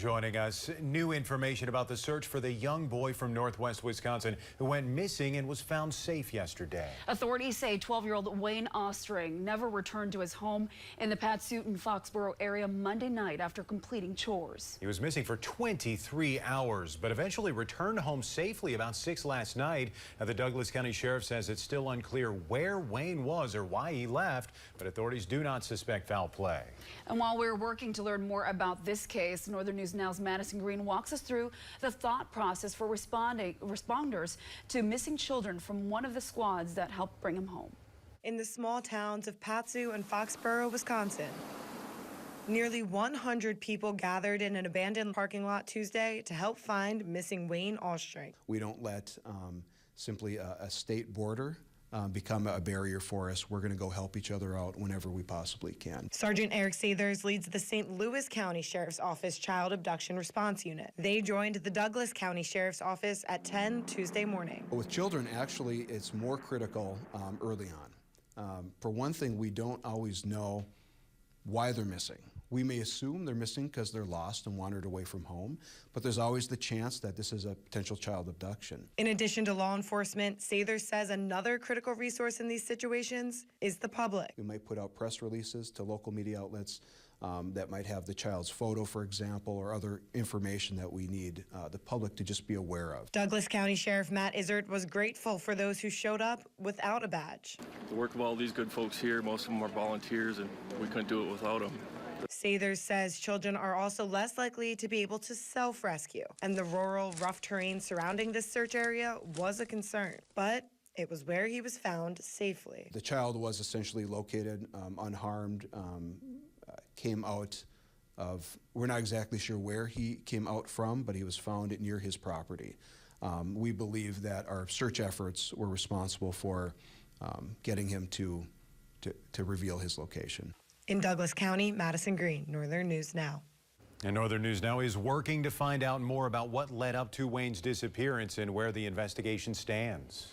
Joining us, new information about the search for the young boy from northwest Wisconsin who went missing and was found safe yesterday. Authorities say 12-year-old Wayne Ostring never returned to his home in the Patoot and Foxborough area Monday night after completing chores. He was missing for 23 hours, but eventually returned home safely about 6 last night. Now, the Douglas County Sheriff says it's still unclear where Wayne was or why he left, but authorities do not suspect foul play. And while we're working to learn more about this case, Northern News Now's Madison Green walks us through the thought process for responders to missing children from one of the squads that helped bring him home. In the small towns of Patoot and Foxborough, Wisconsin, nearly 100 people gathered in an abandoned parking lot Tuesday to help find missing Wayne Ostring. We don't let simply a state border become a barrier for us. We're going to go help each other out whenever we possibly can. Sergeant Eric Sathers leads the St. Louis County Sheriff's Office Child Abduction Response Unit. They joined the Douglas County Sheriff's Office at 10 Tuesday morning. With children, actually, it's more critical early on. For one thing, we don't always know why they're missing. We may assume they're missing because they're lost and wandered away from home, but there's always the chance that this is a potential child abduction. In addition to law enforcement, Sathers says another critical resource in these situations is the public. We might put out press releases to local media outlets that might have the child's photo, for example, or other information that we need the public to just be aware of. Douglas County Sheriff Matt Izzard was grateful for those who showed up without a badge. The work of all these good folks here, most of them are volunteers, and we couldn't do it without them. Sathers says children are also less likely to be able to self-rescue, and the rural, rough terrain surrounding this search area was a concern, but it was where he was found safely. The child was essentially located unharmed, came out of, we're not exactly sure where he came out from, but he was found near his property. We believe that our search efforts were responsible for getting him to reveal his location. In Douglas County, Madison Green, Northern News Now. And Northern News Now is working to find out more about what led up to Wayne's disappearance and where the investigation stands.